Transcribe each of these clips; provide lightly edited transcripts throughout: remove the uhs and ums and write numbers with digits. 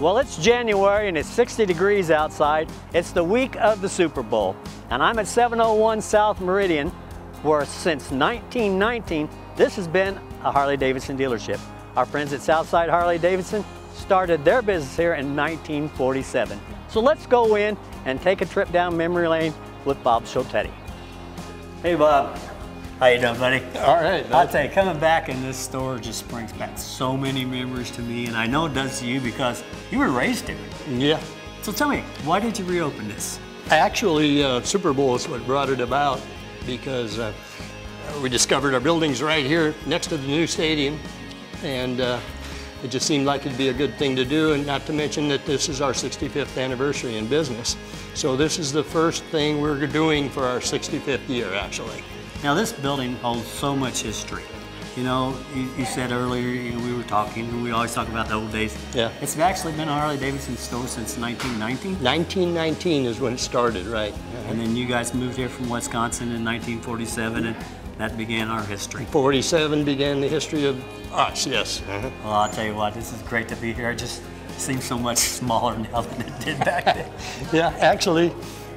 Well, it's January and it's 60 degrees outside. It's the week of the Super Bowl. And I'm at 701 South Meridian, where since 1919, this has been a Harley-Davidson dealership. Our friends at Southside Harley-Davidson started their business here in 1947. So let's go in and take a trip down memory lane with Bob Schotetti. Hey Bob, how you doing, buddy? All right. I'll tell you, coming back in this store just brings back so many memories to me, and I know it does to you because you were raised here. Yeah. So tell me, why did you reopen this? Actually, Super Bowl is what brought it about, because we discovered our building's right here next to the new stadium, and it just seemed like it'd be a good thing to do, and not to mention that this is our 65th anniversary in business. So this is the first thing we're doing for our 65th year, actually. Now this building holds so much history. You know, you said earlier, we were talking, and we always talk about the old days. Yeah. It's actually been a Harley-Davidson store since 1919? 1919 is when it started, right. And then you guys moved here from Wisconsin in 1947, and that began our history. 47 began the history of us, yes. Well, I'll tell you what, this is great to be here. It just seems so much smaller now than it did back then. Yeah, actually,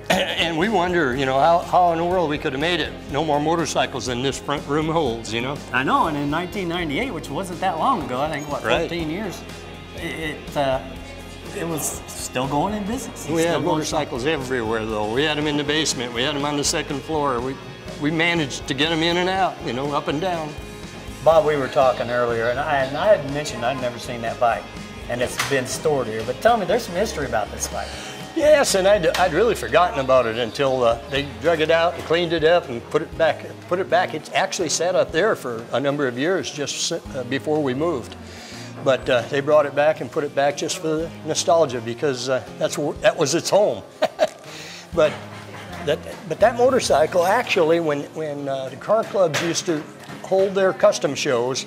and we wonder, you know, how in the world we could have made it. No more motorcycles than this front room holds, you know? I know, and in 1998, which wasn't that long ago, I think, what, 15 years, it was still going in business. We had motorcycles everywhere, though. We had them in the basement. We had them on the second floor. We managed to get them in and out, you know, up and down. Bob, we were talking earlier, and I had mentioned I'd never seen that bike, and it's been stored here. But tell me, there's some history about this bike. Yes, and I'd really forgotten about it until they drug it out and cleaned it up and put it back. It's actually sat up there for a number of years just before we moved. But they brought it back and put it back just for the nostalgia, because that was its home. But that motorcycle, actually, when the car clubs used to hold their custom shows,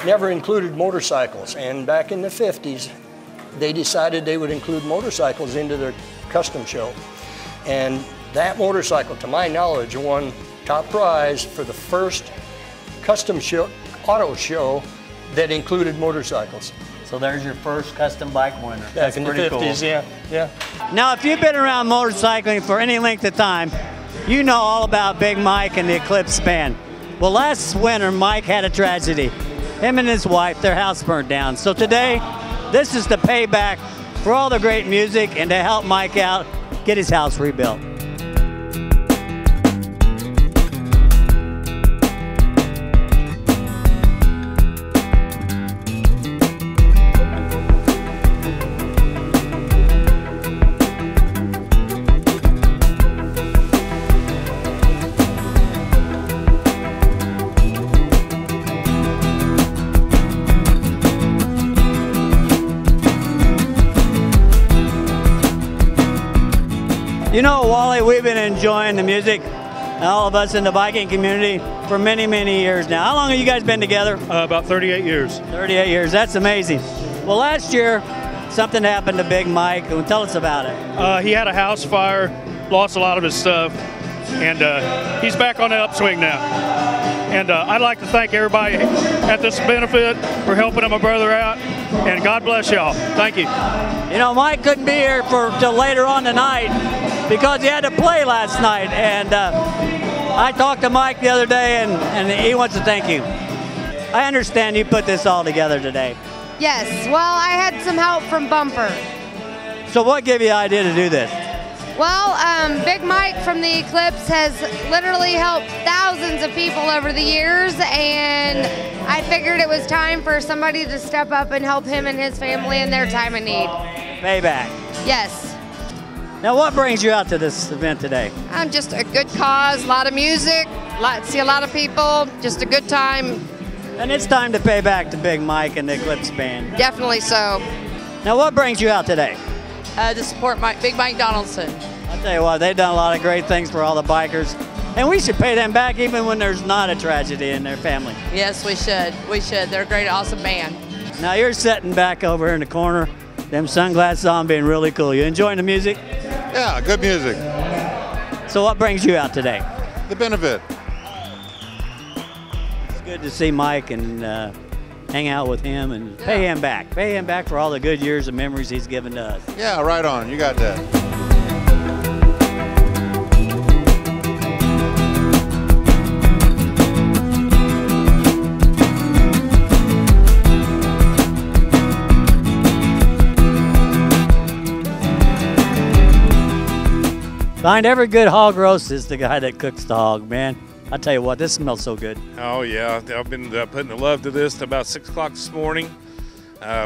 never included motorcycles. And back in the 50s, they decided they would include motorcycles into their custom show. And that motorcycle, to my knowledge, won top prize for the first custom show, auto show that included motorcycles. So there's your first custom bike winner. Back in the 50s, cool. Yeah. Now, if you've been around motorcycling for any length of time, you know all about Big Mike and the Eclipse band. Well, last winter, Mike had a tragedy. Him and his wife, their house burned down. So today, this is the payback for all the great music and to help Mike out get his house rebuilt. You know, Wally, we've been enjoying the music, all of us in the biking community, for many, many years now. How long have you guys been together? About 38 years. 38 years, that's amazing. Well, last year, something happened to Big Mike. Tell us about it. He had a house fire, lost a lot of his stuff, and he's back on the upswing now. And I'd like to thank everybody at this benefit for helping my brother out, and God bless y'all. Thank you. You know, Mike couldn't be here till later on tonight because he had to play last night, and I talked to Mike the other day, and he wants to thank you. I understand you put this all together today. Yes, well, I had some help from Bumper. So what gave you the idea to do this? Well, Big Mike from the Eclipse has literally helped thousands of people over the years, and I figured it was time for somebody to step up and help him and his family in their time of need. Payback. Yes. Now, what brings you out to this event today? Just a good cause, a lot of music, see a lot of people, just a good time. And it's time to pay back to Big Mike and the Eclipse band. Definitely so. Now, what brings you out today? To support Big Mike Donaldson. I'll tell you what, they've done a lot of great things for all the bikers, and we should pay them back even when there's not a tragedy in their family. Yes, we should. We should. They're a great, awesome band. Now you're sitting back over in the corner, them sunglasses on, being really cool. You enjoying the music? Yeah, good music. So what brings you out today? The benefit. It's good to see Mike and hang out with him and pay him back. Pay him back for all the good years and memories he's given to us. Yeah, right on. You got that. Behind every good hog roast is the guy that cooks the hog, man. I tell you what, this smells so good. Oh yeah, I've been putting the love to this to about 6 o'clock this morning.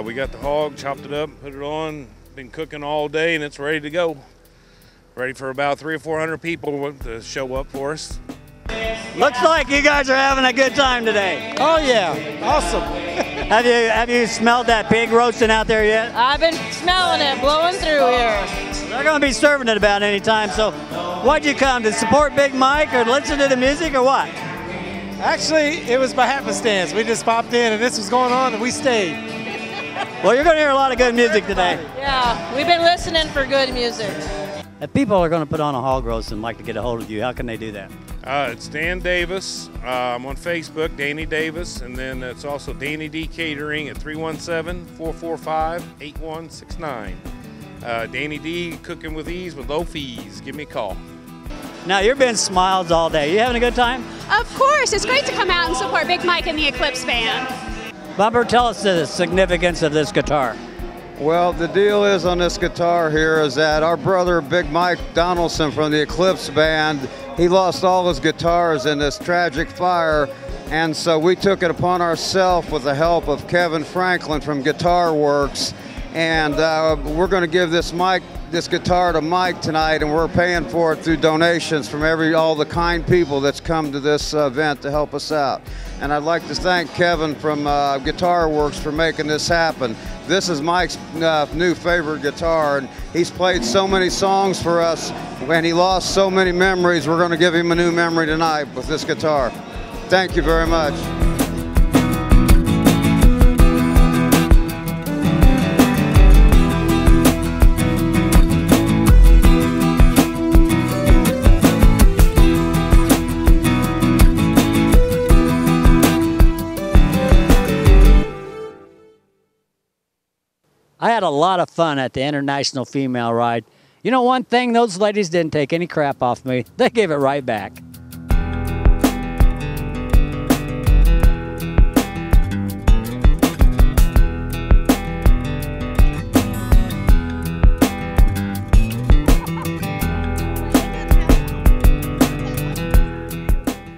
We got the hog, chopped it up, put it on, been cooking all day, and it's ready to go. Ready for about 300 or 400 people to show up for us. Looks like you guys are having a good time today. Oh yeah, awesome. Have you smelled that pig roasting out there yet? I've been smelling it, blowing through here. They're going to be serving it about any time. So, why'd you come to support Big Mike or listen to the music or what? Actually, it was by happenstance. We just popped in and this was going on and we stayed. Well, you're going to hear a lot of good music today. Yeah, we've been listening for good music. If people are going to put on a hog roast and like to get a hold of you, how can they do that? It's Dan Davis. I'm on Facebook, Danny Davis, and then it's also Danny D Catering at 317-445-8169. Danny D, cooking with ease with low fees. Give me a call. Now, you've been smiles all day. You having a good time? Of course. It's great to come out and support Big Mike and the Eclipse Band. Bumper, tell us the significance of this guitar. Well, the deal is on this guitar here is that our brother Big Mike Donaldson from the Eclipse Band, he lost all his guitars in this tragic fire, and so we took it upon ourselves with the help of Kevin Franklin from Guitar Works, and we're going to give this guitar to Mike tonight, and we're paying for it through donations from all the kind people that's come to this event to help us out. And I'd like to thank Kevin from Guitar Works for making this happen. This is Mike's new favorite guitar, and he's played so many songs for us, and he lost so many memories. We're going to give him a new memory tonight with this guitar. Thank you very much. I had a lot of fun at the International Female Ride. You know one thing, those ladies didn't take any crap off me. They gave it right back.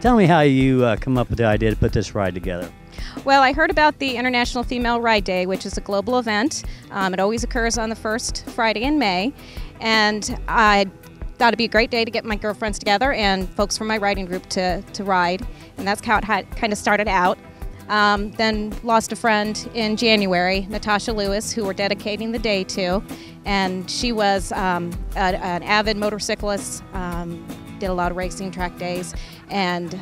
Tell me how you come up with the idea to put this ride together. Well, I heard about the International Female Ride Day, which is a global event. It always occurs on the first Friday in May, and I thought it'd be a great day to get my girlfriends together and folks from my riding group to ride, and that's how it kind of started out. Then lost a friend in January, Natasha Lewis, who we're dedicating the day to, and she was an avid motorcyclist, did a lot of racing track days, and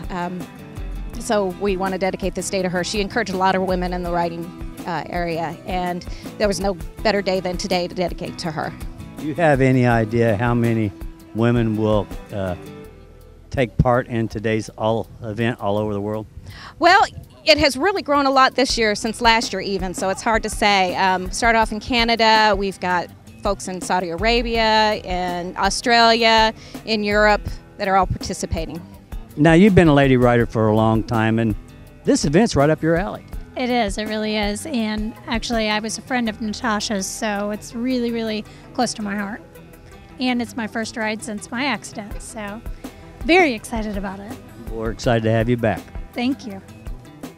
so we want to dedicate this day to her. She encouraged a lot of women in the riding area, and there was no better day than today to dedicate to her. Do you have any idea how many women will take part in today's event all over the world? Well, it has really grown a lot this year since last year even, so it's hard to say. Start off in Canada, we've got folks in Saudi Arabia, in Australia, in Europe that are all participating. Now, you've been a lady rider for a long time, and this event's right up your alley. It is, it really is. And actually, I was a friend of Natasha's, so it's really, really close to my heart. And it's my first ride since my accident, so very excited about it. We're excited to have you back. Thank you.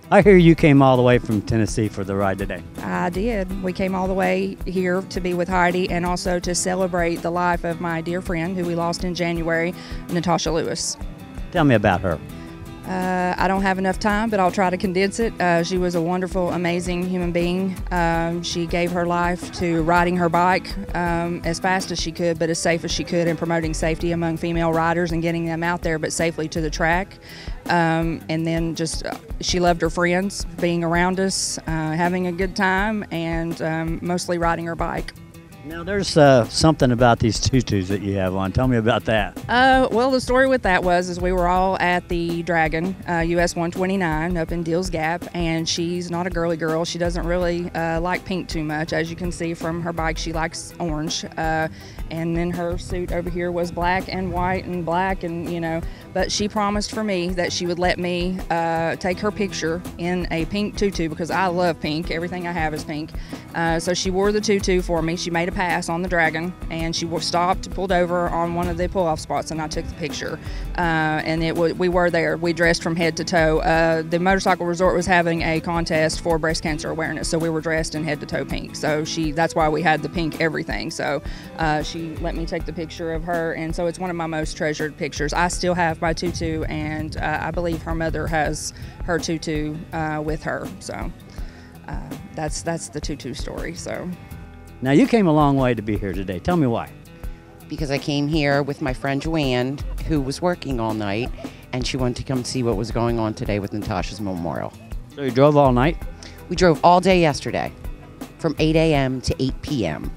I hear you came all the way from Tennessee for the ride today. I did. We came all the way here to be with Heidi and also to celebrate the life of my dear friend who we lost in January, Natasha Lewis. Tell me about her. I don't have enough time, but I'll try to condense it. She was a wonderful, amazing human being. She gave her life to riding her bike as fast as she could, but as safe as she could, in promoting safety among female riders and getting them out there, but safely to the track. And then just she loved her friends, being around us, having a good time, and mostly riding her bike. Now there's something about these tutus that you have on. Tell me about that. Well, the story with that is we were all at the Dragon, US 129 up in Deals Gap, and she's not a girly girl. She doesn't really like pink too much. As you can see from her bike, she likes orange. And then her suit over here was black and white and black, and but she promised for me that she would let me take her picture in a pink tutu because I love pink. Everything I have is pink. So she wore the tutu for me. She made a pass on the Dragon, and she stopped, pulled over on one of the pull-off spots, and I took the picture. And we were there. We dressed from head to toe. The motorcycle resort was having a contest for breast cancer awareness, so we were dressed in head to toe pink. So that's why we had the pink everything. So she let me take the picture of her, and so it's one of my most treasured pictures. I still have my tutu, and I believe her mother has her tutu with her. So that's the tutu story. So now you came a long way to be here today. Tell me why. Because I came here with my friend Joanne, who was working all night, and she wanted to come see what was going on today with Natasha's memorial. So you drove all night? We drove all day yesterday, from 8 a.m. to 8 p.m.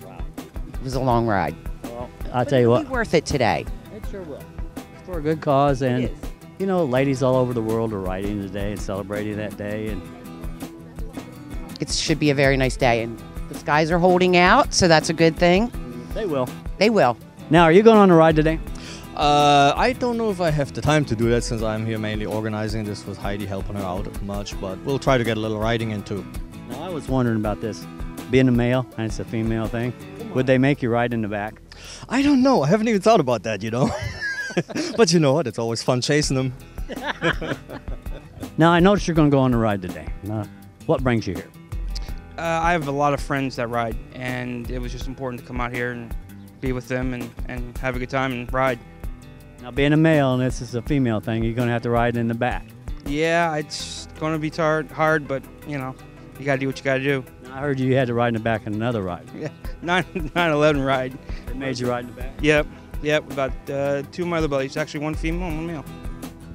Wow. It was a long ride. Well, I'll tell you what. It'll be worth it today. It sure will. It's for a good cause, and ladies all over the world are riding today and celebrating that day, and it should be a very nice day, and the skies are holding out, so that's a good thing. They will. They will. Now, are you going on a ride today? I don't know if I have the time to do that since I'm here mainly organizing this with Heidi helping her out much, but we'll try to get a little riding in too. Now, I was wondering about this. Being a male, and it's a female thing, would they make you ride in the back? I don't know. I haven't even thought about that, But you know what? It's always fun chasing them. Now, I noticed you're going to go on a ride today. Now, what brings you here? I have a lot of friends that ride, and it was just important to come out here and be with them and have a good time and ride. Now, being a male and this is a female thing, you're going to have to ride in the back. Yeah, it's going to be hard, but, you got to do what you got to do. I heard you had to ride in the back in another ride. Yeah, 9/11 ride. They made you ride in the back? Yep, about two of my other buddies, actually one female and one male.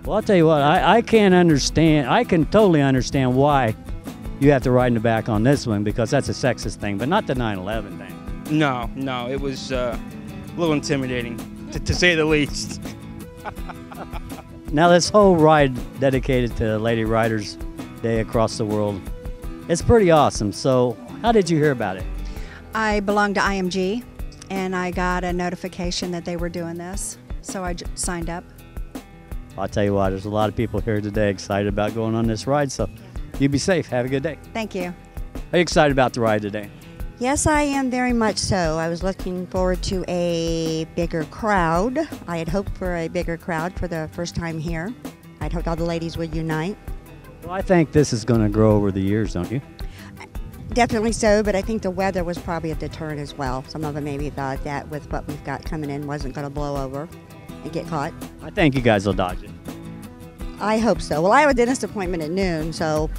Well, I'll tell you what, I can't understand, I can totally understand why you have to ride in the back on this one, because that's a sexist thing, but not the 9/11 thing. No, it was a little intimidating, to say the least. Now, this whole ride dedicated to Lady Riders Day across the world, it's pretty awesome. So, how did you hear about it? I belong to IMG, and I got a notification that they were doing this, so I signed up. I'll tell you what, there's a lot of people here today excited about going on this ride, so you be safe. Have a good day. Thank you. Are you excited about the ride today? Yes, I am very much so. I was looking forward to a bigger crowd. I had hoped for a bigger crowd for the first time here. I'd hoped all the ladies would unite. Well, I think this is going to grow over the years, don't you? Definitely so, but I think the weather was probably a deterrent as well. Some of them maybe thought that with what we've got coming in wasn't going to blow over and get caught. I think you guys will dodge it. I hope so. Well, I have a dentist appointment at noon, so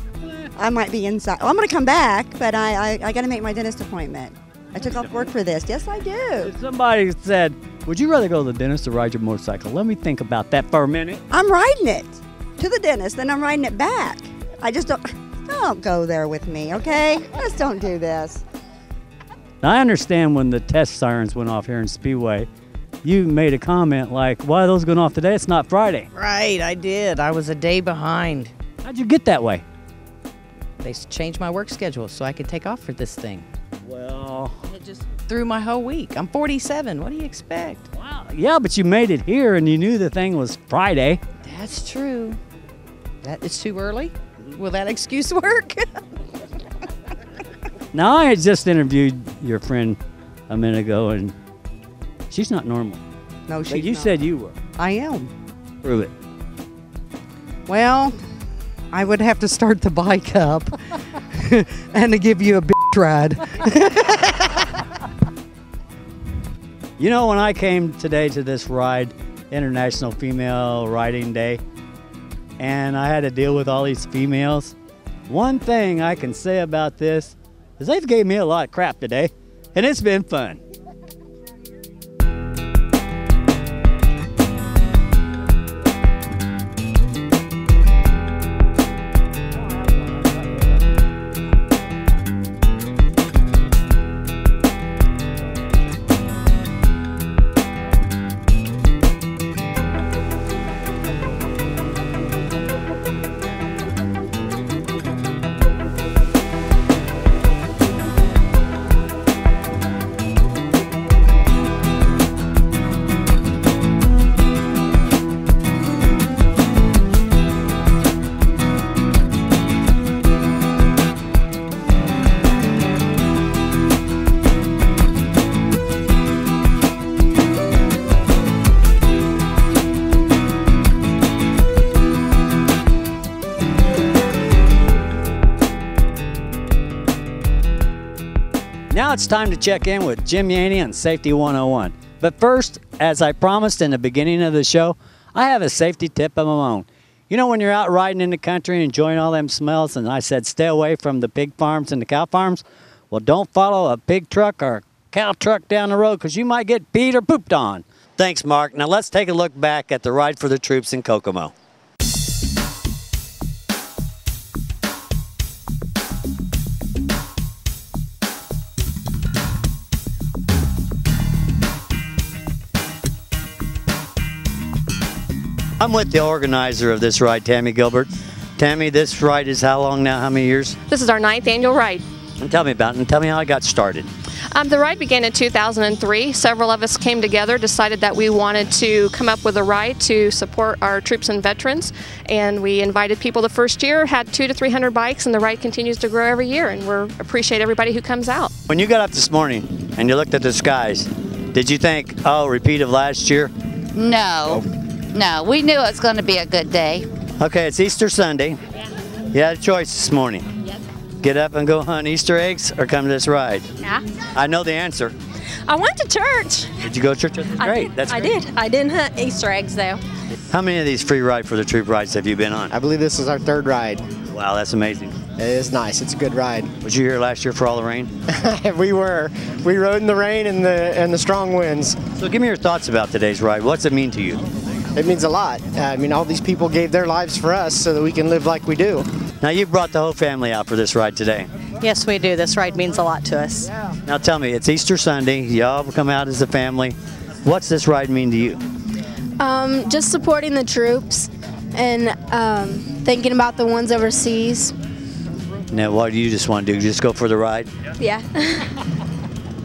I might be inside. Well, I'm going to come back, but I got to make my dentist appointment. I took off work for this. Yes, I do. Somebody said, would you rather go to the dentist or ride your motorcycle? Let me think about that for a minute. I'm riding it to the dentist, then I'm riding it back. I just don't go there with me, okay? Let's don't do this. Now, I understand when the test sirens went off here in Speedway, you made a comment like, why are those going off today? It's not Friday. Right, I did. I was a day behind. How'd you get that way? They changed my work schedule so I could take off for this thing. Well, it just threw my whole week. I'm 47. What do you expect? Wow. Yeah, but you made it here and you knew the thing was Friday. That's true. That is too early. Will that excuse work? Now, I had just interviewed your friend a minute ago, and she's not normal. No, she's but you not. said you were. I am. Prove it. Well, I would have to start the bike up and to give you a bitch ride. You know, when I came today to this ride, International Female Riding Day, and I had to deal with all these females, one thing I can say about this is they've gave me a lot of crap today, and it's been fun. Now it's time to check in with Jim Yaney on Safety 101. But first, as I promised in the beginning of the show, I have a safety tip of my own. You know when you're out riding in the country and enjoying all them smells, and I said stay away from the pig farms and the cow farms? Well, don't follow a pig truck or a cow truck down the road because you might get peed or pooped on. Thanks, Mark. Now let's take a look back at the Ride for the Troops in Kokomo. I'm with the organizer of this ride, Tammy Gilbert. Tammy, this ride is how long now? How many years? This is our 9th annual ride. And tell me about it, and tell me how it got started. The ride began in 2003. Several of us came together, decided that we wanted to come up with a ride to support our troops and veterans, and we invited people the first year, had 200 to 300 bikes, and the ride continues to grow every year, and we appreciate everybody who comes out. When you got up this morning and you looked at the skies, did you think, oh, repeat of last year? No. No, we knew it was going to be a good day. Okay, it's Easter Sunday. Yeah. You had a choice this morning. Yep. Get up and go hunt Easter eggs or come to this ride? Yeah. I know the answer. I went to church. Did you go to church? That's great. That's I great. did. I didn't hunt Easter eggs though. How many of these free Ride for the Troop rides have you been on? I believe this is our 3rd ride. Wow, that's amazing. It is nice. It's a good ride. Was you here last year for all the rain? We were. We rode in the rain and the strong winds. So give me your thoughts about today's ride. What's it mean to you? It means a lot. I mean, all these people gave their lives for us so that we can live like we do. Now you brought the whole family out for this ride today. Yes, we do. This ride means a lot to us. Now tell me, it's Easter Sunday. Y'all come out as a family. What's this ride mean to you? Just supporting the troops and thinking about the ones overseas. Now, what do you just want to do? Just go for the ride? Yeah.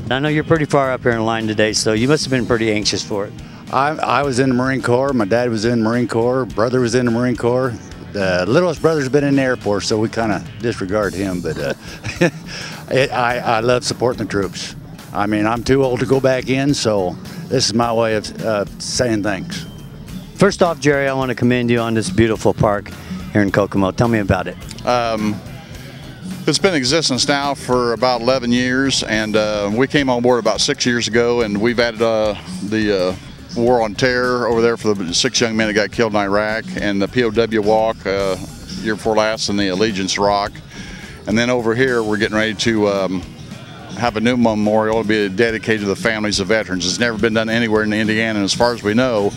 I know you're pretty far up here in line today, so you must have been pretty anxious for it. I was in the Marine Corps. My dad was in the Marine Corps. Brother was in the Marine Corps. The littlest brother's been in the Air Force, so we kind of disregard him. But I love supporting the troops. I mean, I'm too old to go back in, so this is my way of saying thanks. First off, Jerry, I want to commend you on this beautiful park here in Kokomo. Tell me about it. It's been in existence now for about 11 years, and we came on board about 6 years ago, and we've added the War on Terror over there for the 6 young men that got killed in Iraq, and the POW walk year before last, and the Allegiance Rock. And then over here, we're getting ready to have a new memorial to be dedicated to the families of veterans. It's never been done anywhere in Indiana, and as far as we know,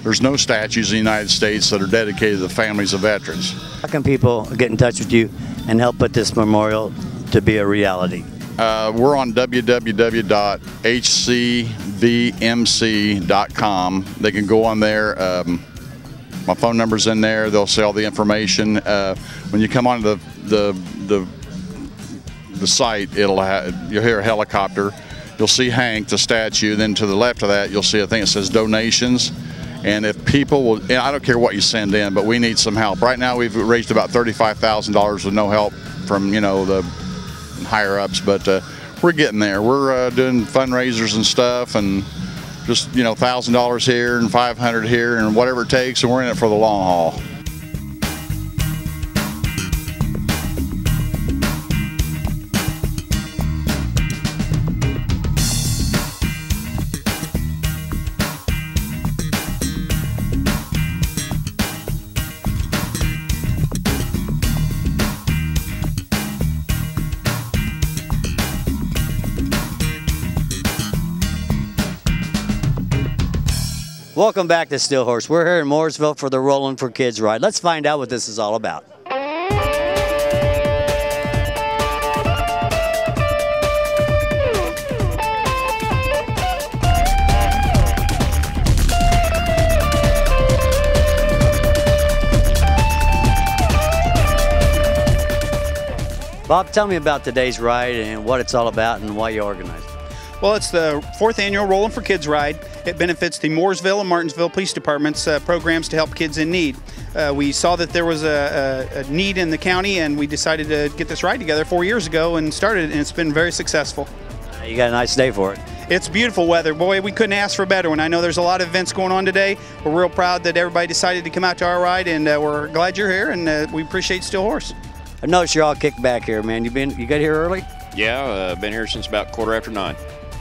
there's no statues in the United States that are dedicated to the families of veterans. How can people get in touch with you and help put this memorial to be a reality? We're on www.hcvmc.com. They can go on there. My phone number's in there. They'll see all the information. When you come on the site, you'll hear a helicopter. You'll see Hank, the statue. Then to the left of that, you'll see a thing that says donations. And if people will, and I don't care what you send in, but we need some help. Right now, we've raised about $35,000 with no help from the higher ups, but we're getting there. We're doing fundraisers and stuff, and just $1,000 here and $500 here and whatever it takes, and we're in it for the long haul. Welcome back to Steel Horse. We're here in Mooresville for the Rollin' for Kids ride. Let's find out what this is all about. Bob, tell me about today's ride and what it's all about and why you organized it. Well, it's the 4th annual Rollin' for Kids ride. It benefits the Mooresville and Martinsville Police Departments programs to help kids in need. We saw that there was a need in the county, and we decided to get this ride together 4 years ago and started it, and it's been very successful. You got a nice day for it. It's beautiful weather. Boy, we couldn't ask for a better one. I know there's a lot of events going on today. We're real proud that everybody decided to come out to our ride, and we're glad you're here, and we appreciate Steel Horse. I noticed you're all kicked back here, man. You got here early? Yeah, been here since about 9:15.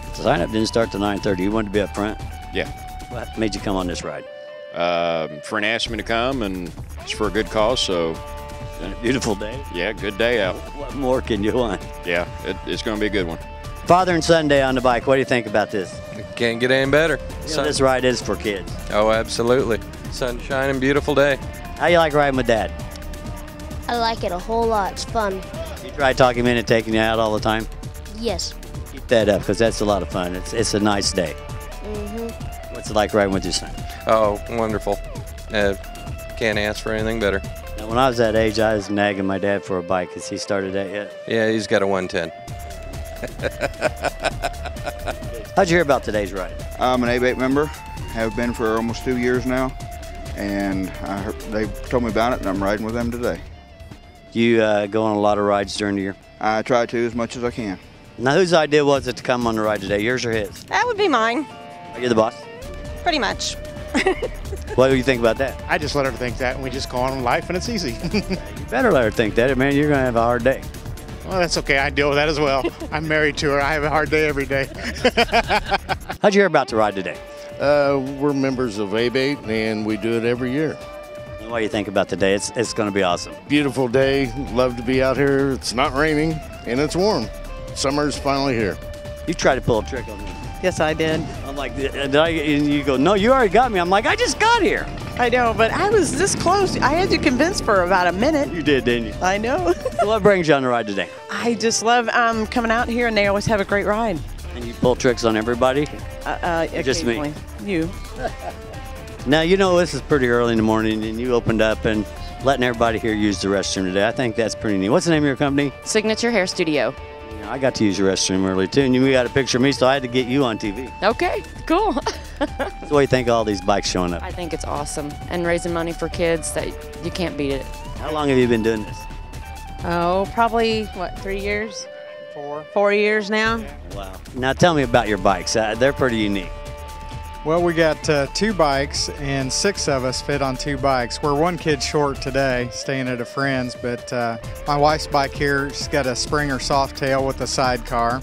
The sign-up didn't start till 9:30. You wanted to be up front? Yeah. What made you come on this ride? Friend asked me to come, and it's for a good cause, so. Beautiful day. Yeah, good day out. What more can you want? Yeah, it's going to be a good one. Father and son day on the bike. What do you think about this? Can't get any better. This ride is for kids. Oh, absolutely. Sunshine and beautiful day. How you like riding with Dad? I like it a whole lot. It's fun. You try talking him into taking you out all the time? Yes. Keep that up, because that's a lot of fun. It's a nice day. Mm-hmm. What's it like riding with your son? Oh, wonderful. Can't ask for anything better. Now, when I was that age, I was nagging my dad for a bike. Has he started that yet? Yeah, he's got a 110. How'd you hear about today's ride? I'm an ABATE member, have been for almost 2 years now, and they told me about it, and I'm riding with them today. You go on a lot of rides during the year? I try to as much as I can. Now, whose idea was it to come on the ride today, yours or his? That would be mine. Are you the boss? Pretty much. What do you think about that? I just let her think that, and we just go on in life, and it's easy. You better let her think that, man. You're going to have a hard day. Well, that's okay. I deal with that as well. I'm married to her. I have a hard day every day. How'd you hear about the ride today? We're members of ABATE, and we do it every year. What do you think about today? It's going to be awesome. Beautiful day. Love to be out here. It's not raining, and it's warm. Summer's finally here. You tried to pull a trick on me. Yes, I did. I'm like, and you go, no, you already got me. I'm like, I just got here. I know, but I was this close. I had you convinced for about a minute. You did, didn't you? I know. So what brings you on the ride today? I just love coming out here, and they always have a great ride. And you pull tricks on everybody? Just me? Occasionally. You. Now, you know this is pretty early in the morning, and you opened up and letting everybody here use the restroom today. I think that's pretty neat. What's the name of your company? Signature Hair Studio. You know, I got to use your restroom early, too, and you got a picture of me, so I had to get you on TV. Okay, cool. So what do you think of all these bikes showing up? I think it's awesome, and raising money for kids, that you can't beat it. How long have you been doing this? Oh, probably, 3 years? 4 years now. Wow. Now tell me about your bikes. They're pretty unique. Well, we got 2 bikes, and 6 of us fit on 2 bikes. We're 1 kid short today, staying at a friend's, but my wife's bike here, she's got a Springer Softail with a sidecar,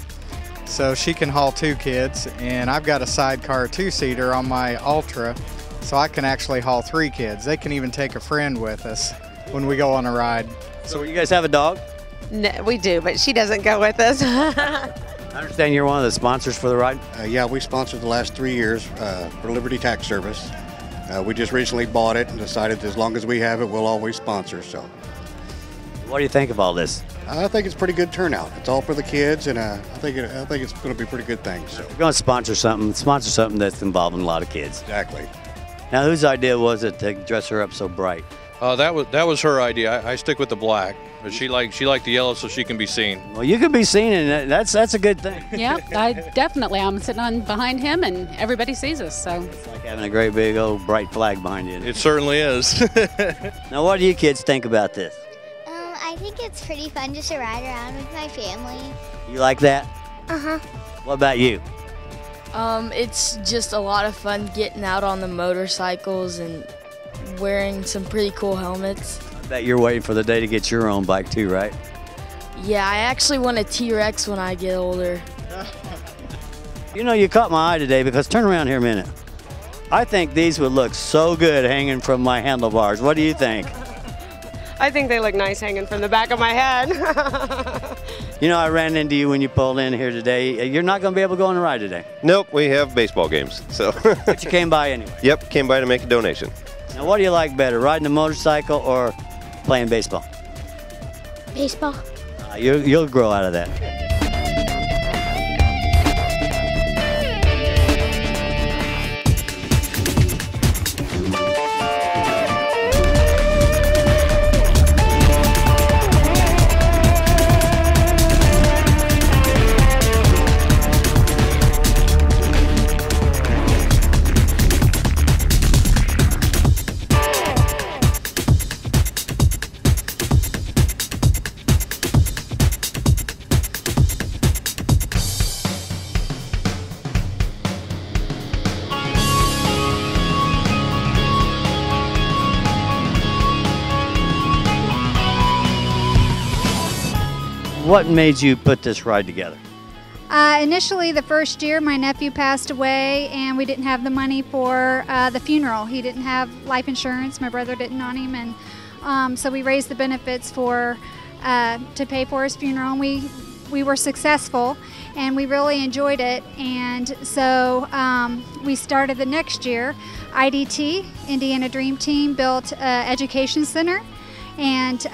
so she can haul 2 kids, and I've got a sidecar 2-seater on my Ultra, so I can actually haul 3 kids. They can even take a friend with us when we go on a ride. So you guys have a dog? No, we do, but she doesn't go with us. I understand you're one of the sponsors for the ride? Yeah, we sponsored the last 3 years for Liberty Tax Service. We just recently bought it and decided as long as we have it, we'll always sponsor. So, what do you think of all this? I think it's pretty good turnout. It's all for the kids, and I think it's going to be a pretty good thing. So, You're going to sponsor something that's involving a lot of kids. Exactly. Now, whose idea was it to dress her up so bright? That was her idea. I stick with the black, but she liked the yellow so she can be seen. Well, you can be seen, and that's a good thing. Yeah, I'm sitting on behind him, and everybody sees us. So it's like having a great big old bright flag behind you. It certainly is. Now, what do you kids think about this? I think it's pretty fun just to ride around with my family. You like that? Uh-huh. What about you? It's just a lot of fun getting out on the motorcycles and wearing some pretty cool helmets. I bet you're waiting for the day to get your own bike too, right? Yeah, I actually want a T-Rex when I get older. You know, you caught my eye today because turn around here a minute. I think these would look so good hanging from my handlebars. What do you think? I think they look nice hanging from the back of my head. You know, I ran into you when you pulled in here today. You're not going to be able to go on a ride today. Nope, we have baseball games. So. But you came by anyway. Yep, came by to make a donation. Now, what do you like better, riding a motorcycle or playing baseball? Baseball. You'll grow out of that. What made you put this ride together? Initially, the first year, my nephew passed away, and we didn't have the money for the funeral. He didn't have life insurance. My brother didn't on him, and so we raised the benefits for to pay for his funeral. And we were successful, and we really enjoyed it. And so we started the next year. IDT, Indiana Dream Team, built an education center, and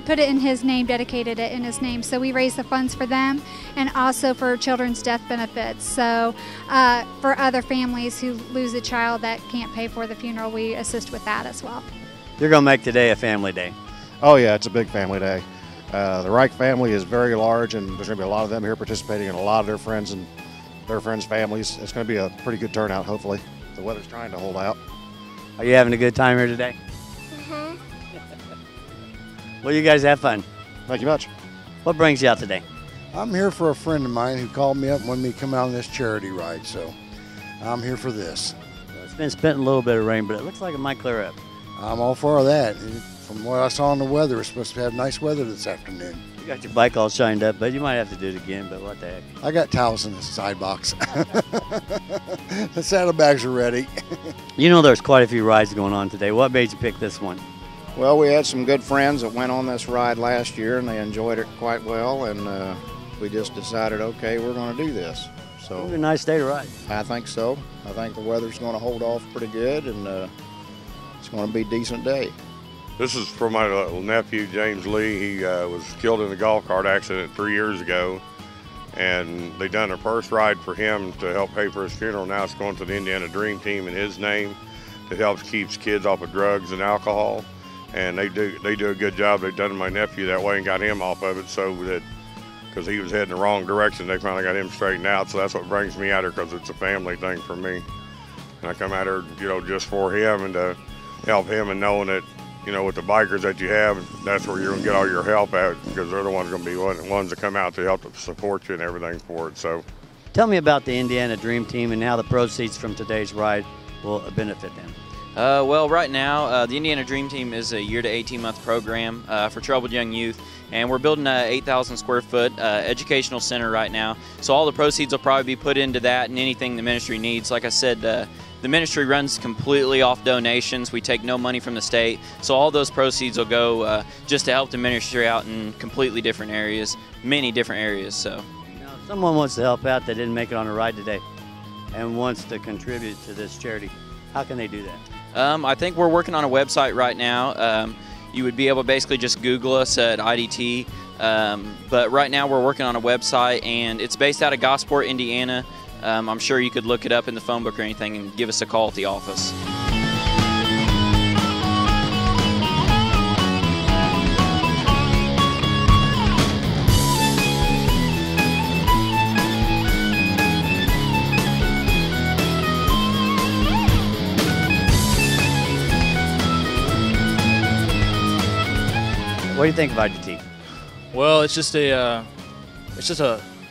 put it in his name, dedicated it in his name. So we raised the funds for them and also for children's death benefits. So for other families who lose a child that can't pay for the funeral, we assist with that as well. You're going to make today a family day. Oh yeah, it's a big family day. The Reich family is very large, and there's going to be a lot of them here participating, and a lot of their friends and their friends' families. It's going to be a pretty good turnout, hopefully. The weather's trying to hold out. Are you having a good time here today? Mm-hmm. Well, you guys have fun. Thank you much. What brings you out today? I'm here for a friend of mine who called me up and wanted me to come out on this charity ride, so I'm here for this. It's been spent a little bit of rain, but it looks like it might clear up. I'm all for that. From what I saw in the weather, we're supposed to have nice weather this afternoon. You got your bike all shined up, but you might have to do it again, but what the heck. I got towels in the side box. The saddlebags are ready. You know there's quite a few rides going on today. What made you pick this one? Well, we had some good friends that went on this ride last year, and they enjoyed it quite well, and we just decided, okay, we're going to do this. So It'll be a nice day to ride. I think so. I think the weather's going to hold off pretty good, and it's going to be a decent day. This is for my little nephew, James Lee. He was killed in a golf cart accident 3 years ago, and they done a first ride for him to help pay for his funeral. Now it's going to the Indiana Dream Team in his name to help keep kids off of drugs and alcohol. And they do a good job. They've done my nephew that way and got him off of it, so that because he was heading the wrong direction, they finally got him straightened out. So that's what brings me out here, because it's a family thing for me. And I come out here, just for him and to help him, and knowing that, with the bikers that you have, that's where you're going to get all your help at, because they're the ones going to be ones that come out to help to support you and everything for it. So, tell me about the Indiana Dream Team and how the proceeds from today's ride will benefit them. Well, right now, the Indiana Dream Team is a year to 18-month program for troubled young youth, and we're building a 8,000 square foot educational center right now. So all the proceeds will probably be put into that and anything the ministry needs. Like I said, the ministry runs completely off donations. We take no money from the state, so all those proceeds will go just to help the ministry out in completely different areas, many different areas. So, now, if someone wants to help out that didn't make it on a ride today and wants to contribute to this charity, how can they do that? I think we're working on a website right now. You would be able to basically just Google us at IDT, but right now we're working on a website, and it's based out of Gosport, Indiana. I'm sure you could look it up in the phone book or anything and give us a call at the office. What do you think of IDT? Well, it's just a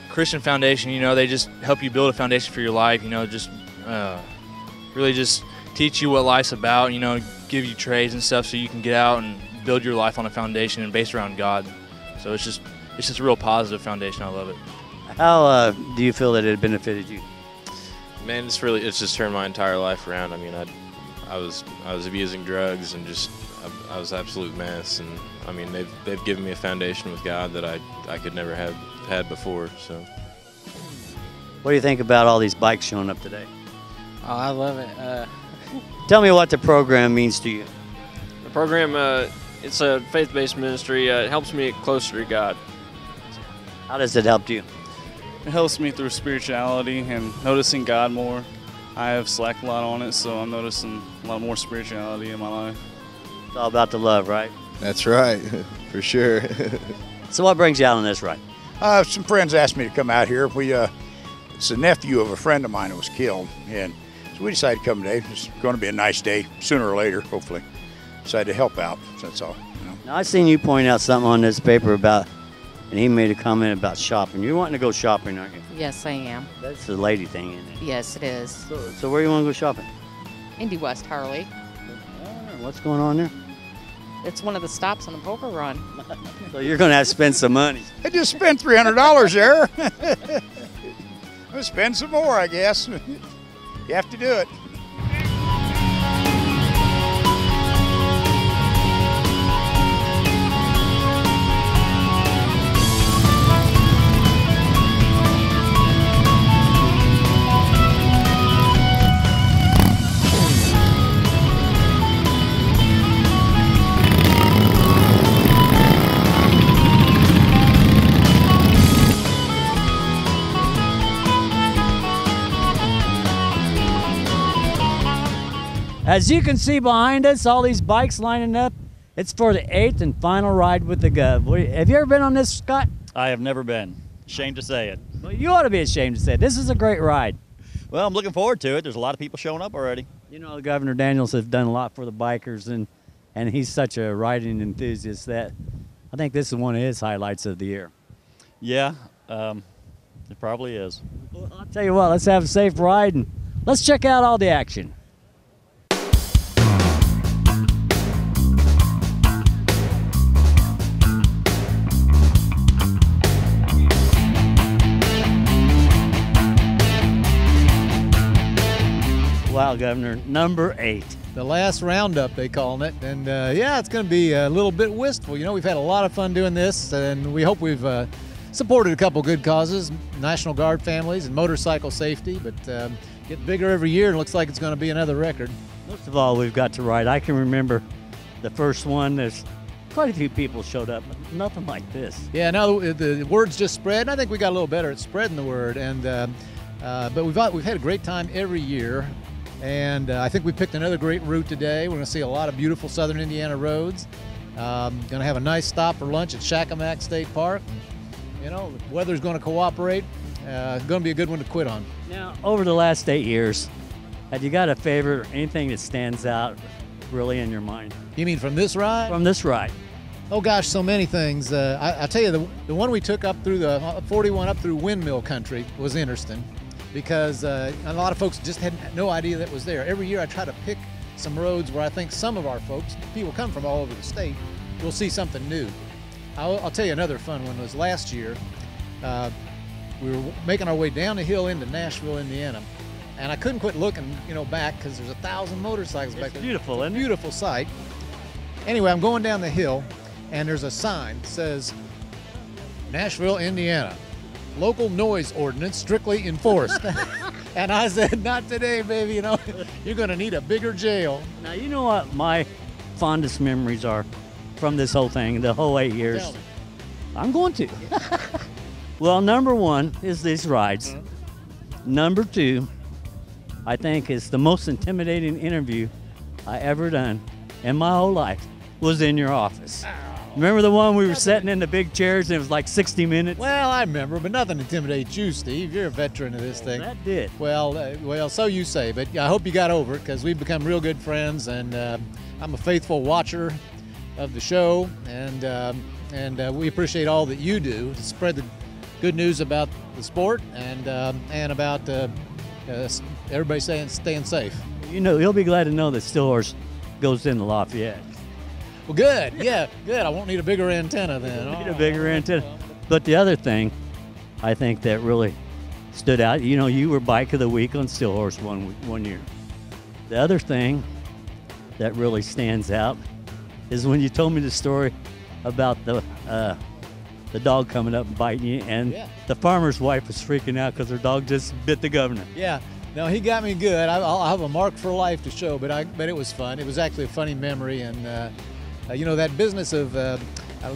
Christian foundation. They just help you build a foundation for your life. Really just teach you what life's about. Give you trades and stuff so you can get out and build your life on a foundation and based around God. So it's just a real positive foundation. I love it. How do you feel that it benefited you? Man, it's just turned my entire life around. I mean, I was abusing drugs and I was an absolute mess, and I mean they've given me a foundation with God that I could never have had before. So, what do you think about all these bikes showing up today? Oh, I love it. Tell me what the program means to you. The program, it's a faith-based ministry. It helps me get closer to God. How does it help you? It helps me through spirituality and noticing God more. I have slacked a lot on it, so I'm noticing a lot more spirituality in my life. It's all about the love, right? That's right, for sure. So what brings you out on this ride? Some friends asked me to come out here. It's a nephew of a friend of mine who was killed, and so we decided to come today. It's going to be a nice day, sooner or later, hopefully. Decided to help out, so that's all. Now, I seen you point out something on this paper about, and he made a comment about shopping. You're wanting to go shopping, aren't you? Yes, I am. That's the lady thing, isn't it? Yes, it is. So where do you want to go shopping? Indy West Harley. What's going on there? It's one of the stops on the poker run. So you're going to have to spend some money. I just spent $300 there. I'll spend some more, I guess. You have to do it. As you can see behind us, all these bikes lining up, it's for the 8th and final ride with the Gov. Have you ever been on this, Scott? I have never been. Ashamed to say it. Well, you ought to be ashamed to say it. This is a great ride. Well, I'm looking forward to it. There's a lot of people showing up already. You know, Governor Daniels has done a lot for the bikers, and he's such a riding enthusiast that I think this is one of his highlights of the year. Yeah, it probably is. Well, I'll tell you what, let's have a safe ride and let's check out all the action. Wow, Governor, number 8. The last roundup, they call it. And yeah, it's going to be a little bit wistful. You know, we've had a lot of fun doing this, and we hope we've supported a couple good causes, National Guard families and motorcycle safety, but getting bigger every year, and looks like it's going to be another record. Most of all, we've got to ride. I can remember the first one. There's quite a few people showed up, but nothing like this. Yeah, now the word's just spread, and I think we got a little better at spreading the word. And but we've had a great time every year. And I think we picked another great route today. We're going to see a lot of beautiful southern Indiana roads. Going to have a nice stop for lunch at Shakamak State Park. You know, the weather's going to cooperate. Going to be a good one to quit on. Now, over the last 8 years, have you got a favorite, anything that stands out really in your mind? You mean from this ride? From this ride. Oh gosh, so many things. I tell you, the one we took up through the 41 up through Windmill Country was interesting, because a lot of folks just had no idea that was there. Every year I try to pick some roads where I think some of our folks, people come from all over the state, will see something new. I'll tell you another fun one was last year. We were making our way down the hill into Nashville, Indiana, and I couldn't quit looking, you know, back, because there's 1,000 motorcycles back there. Beautiful, isn't it? Beautiful sight. Anyway, I'm going down the hill, and there's a sign that says, Nashville, Indiana. Local noise ordinance strictly enforced. And I said, not today, baby, you know, you're going to need a bigger jail. Now, you know what my fondest memories are from this whole thing, the whole 8 years? Tell me. I'm going to. Well, number 1 is these rides. Number 2, I think, is the most intimidating interview I ever done in my whole life was in your office. Remember the one we were sitting in the big chairs and it was like 60 minutes? Well, I remember, but nothing intimidates you, Steve. You're a veteran of this thing. That did. Well, so you say, but I hope you got over it, because we've become real good friends, and I'm a faithful watcher of the show, and we appreciate all that you do to spread the good news about the sport and about everybody staying safe. You know, you'll be glad to know that Stillhorse goes into Lafayette. Well, good. Yeah, good. I won't need a bigger antenna then. Need a bigger antenna. But the other thing, I think that really stood out. You know, you were Bike of the Week on Stillhorse one year. The other thing that really stands out is when you told me the story about the dog coming up and biting you, and the farmer's wife was freaking out because her dog just bit the governor. Yeah. No, he got me good. I'll have a mark for life to show, but it was fun. It was actually a funny memory, and you know, that business of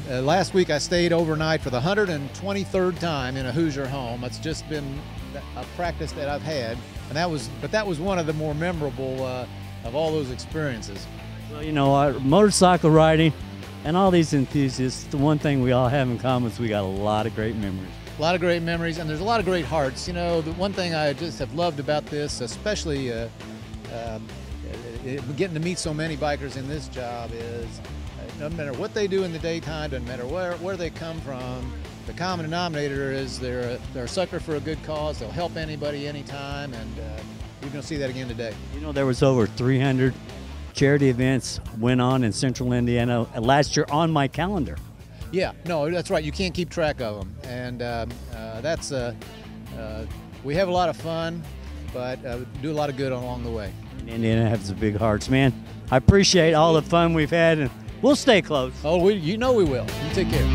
last week I stayed overnight for the 123rd time in a Hoosier home. It's just been a practice that I've had, and that was one of the more memorable of all those experiences. Well, you know, motorcycle riding and all these enthusiasts, the one thing we all have in common is we got a lot of great memories. A lot of great memories, and there's a lot of great hearts. You know, the one thing I just have loved about this, especially getting to meet so many bikers in this job, is no matter what they do in the daytime, doesn't matter where they come from, the common denominator is they're a sucker for a good cause. They'll help anybody anytime, and you're going to see that again today. You know, there was over 300 charity events went on in Central Indiana last year on my calendar. Yeah, no, that's right. You can't keep track of them, and we have a lot of fun, but do a lot of good along the way. Indiana has big hearts, man. I appreciate all the fun we've had, and we'll stay close. Oh, you know we will. You take care.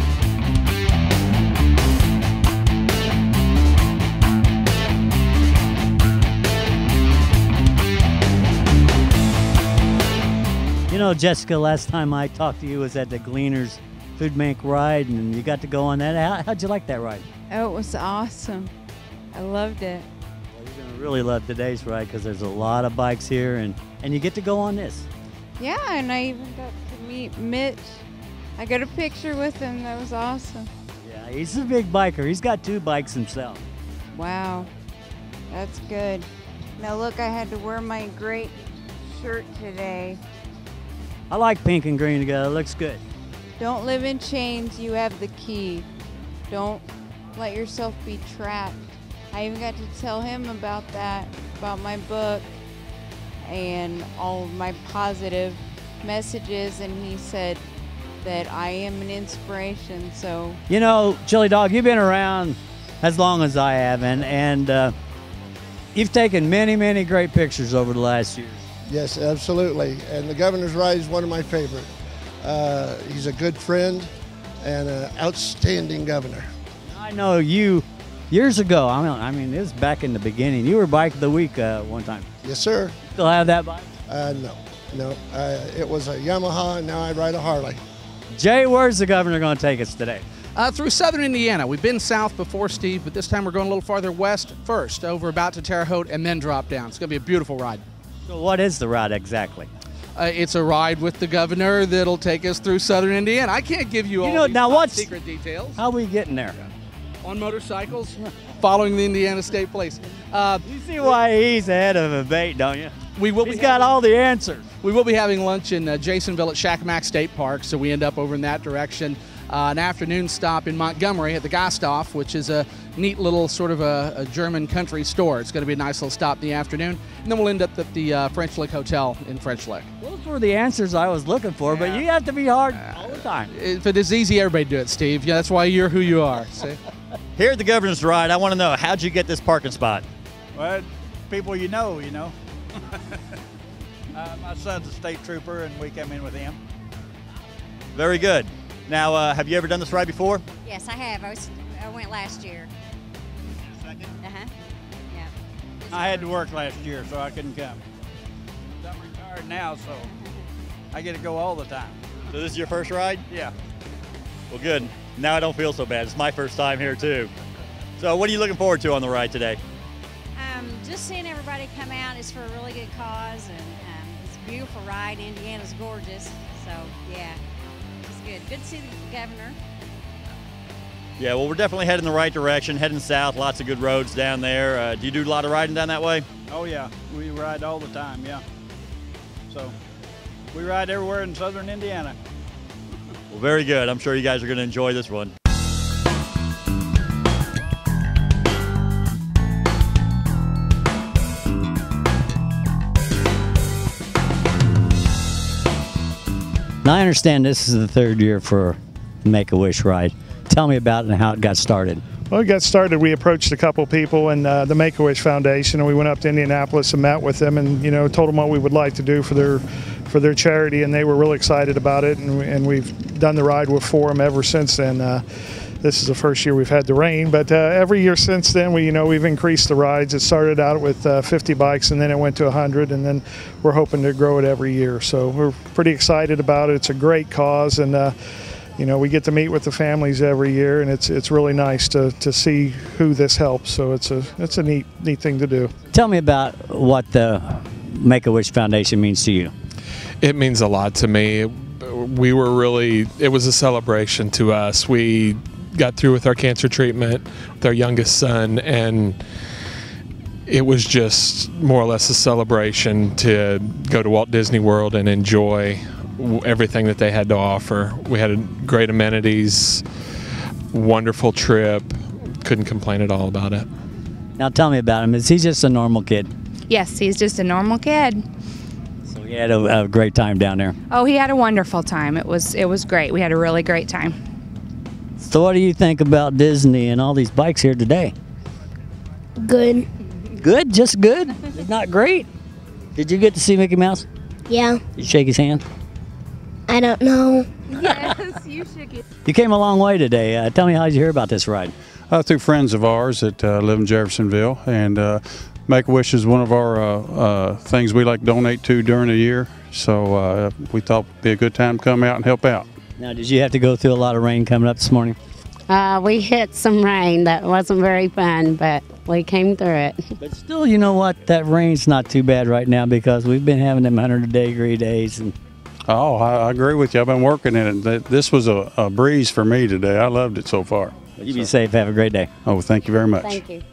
You know, Jessica, last time I talked to you was at the Gleaners Food Bank ride, and you got to go on that. How'd you like that ride? Oh, it was awesome. I loved it. Well, you're going to really love today's ride because there's a lot of bikes here, and you get to go on this. Yeah, and I even got to meet Mitch. I got a picture with him. That was awesome. Yeah, he's a big biker. He's got 2 bikes himself. Wow, that's good. Now look, I had to wear my great shirt today. I like pink and green together. It looks good. Don't live in chains. You have the key. Don't let yourself be trapped. I even got to tell him about that, about my book and all of my positive messages, and he said that I am an inspiration. So, you know, Chili Dog, you've been around as long as I have, and you've taken many, many great pictures over the last year. Yes, absolutely. And the Governor's Ride is one of my favorite. He's a good friend and an outstanding governor. I know you, years ago, I mean, it was back in the beginning. You were Bike of the Week one time. Yes, sir. Still have that bike? No. It was a Yamaha, and now I ride a Harley. Jay, where's the governor going to take us today? Through southern Indiana. We've been south before, Steve, but this time we're going a little farther west first, over about to Terre Haute, and then drop down. It's going to be a beautiful ride. So what is the ride exactly? It's a ride with the governor that'll take us through southern Indiana. I can't give you all these secret details. How are we getting there? On motorcycles, following the Indiana State Police. You see why he's ahead of a debate, don't you? He's got all the answers. We will be having lunch in Jasonville at Shackamack State Park, so we end up over in that direction. An afternoon stop in Montgomery at the Gasthof, which is a neat little sort of a German country store. It's going to be a nice little stop in the afternoon. And then we'll end up at the French Lick Hotel in French Lick. Those were the answers I was looking for, but you have to be hard all the time. If it is easy, everybody do it, Steve. Yeah, that's why you're who you are. See? Here at the Governor's Ride, I want to know, how'd you get this parking spot? Well, people you know. My son's a state trooper, and we come in with him. Very good. Now, have you ever done this ride before? Yes, I have. I went last year. Second? Yeah. I had to work last year, so I couldn't come. I'm retired now, so I get to go all the time. So this is your first ride? Yeah. Well, good. Now I don't feel so bad. It's my first time here, too. So what are you looking forward to on the ride today? Just seeing everybody come out is for a really good cause, and it's a beautiful ride. Indiana's gorgeous, so yeah. Good. Good to see the governor. Yeah, well, we're definitely heading the right direction, heading south. Lots of good roads down there. Do you do a lot of riding down that way? Oh, yeah. We ride all the time, yeah. So we ride everywhere in southern Indiana. Well, very good. I'm sure you guys are going to enjoy this one. Now, I understand this is the 3rd year for the Make-A-Wish ride. Tell me about it and how it got started. Well, it got started. We approached a couple people and the Make-A-Wish Foundation, and we went up to Indianapolis and met with them, and told them what we would like to do for their charity, and they were really excited about it. And we've done the ride with 4 of them ever since then. This is the first year we've had the rain, but every year since then, we've increased the rides. It started out with 50 bikes, and then it went to 100, and then we're hoping to grow it every year. So we're pretty excited about it. It's a great cause, and we get to meet with the families every year, and it's really nice to see who this helps. So it's a neat thing to do. Tell me about what the Make-A-Wish Foundation means to you. It means a lot to me. It was a celebration to us. We got through with our cancer treatment with our youngest son, and it was just more or less a celebration to go to Walt Disney World and enjoy everything that they had to offer. We had great amenities, wonderful trip, couldn't complain at all about it. Now tell me about him. Is he just a normal kid? Yes, he's just a normal kid. So You had a great time down there. Oh, he had a wonderful time. It was great. We had a really great time. So what do you think about Disney and all these bikes here today? Good. Good? Just good? It's not great? Did you get to see Mickey Mouse? Yeah. Did you shake his hand? I don't know. Yes, you should get. You came a long way today. Tell me, how did you hear about this ride? Through friends of ours that live in Jeffersonville, and Make-A-Wish is one of our things we like to donate to during the year, so we thought it'd be a good time to come out and help out. Now, did you have to go through a lot of rain coming up this morning? We hit some rain that wasn't very fun, but we came through it. But still, you know what? That rain's not too bad right now because we've been having them 100-degree days. And Oh, I agree with you. I've been working in it. This was a breeze for me today. I loved it so far. You be safe. Have a great day. Oh, thank you very much. Thank you.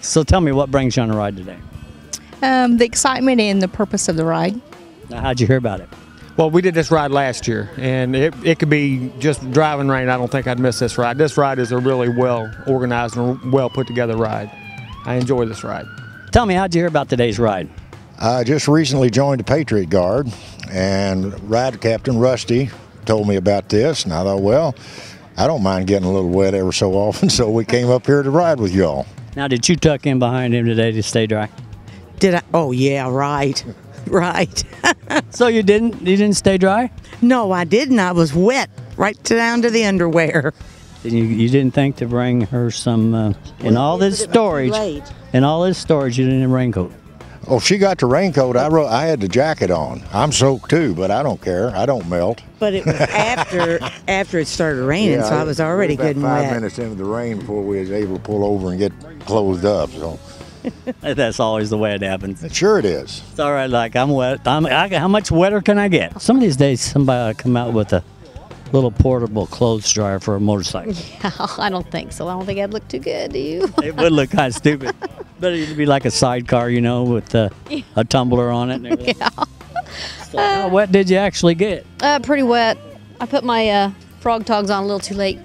So tell me, what brings you on a ride today? The excitement and the purpose of the ride. Now, how'd you hear about it? Well, we did this ride last year, and it could be just driving rain. I don't think I'd miss this ride. This ride is a really well organized and well put together ride. I enjoy this ride. Tell me, how'd you hear about today's ride? I just recently joined the Patriot Guard, and Ride Captain Rusty told me about this, and I thought, well, I don't mind getting a little wet every so often, so we came up here to ride with y'all. Now, did you tuck in behind him today to stay dry? Did I? Oh, yeah, right. Right. So you didn't stay dry? No, I didn't. I was wet right down to the underwear. Then you didn't think to bring her some, in all this storage, you didn't have a raincoat. Oh, she got the raincoat. I had the jacket on. I'm soaked too, but I don't care. I don't melt. But it was after it started raining, so I was already good and wet. 5 minutes into the rain before we was able to pull over and get closed up. So that's always the way it happens. Sure it is. It's all right. Like, I'm wet. How much wetter can I get? Some of these days, somebody will come out with a little portable clothes dryer for a motorcycle. Yeah, I don't think so. I don't think I'd look too good, do you? It would look kind of stupid. But it'd be like a sidecar, you know, with a tumbler on it and everything. Yeah. So how wet did you actually get? Pretty wet. I put my frog togs on a little too late.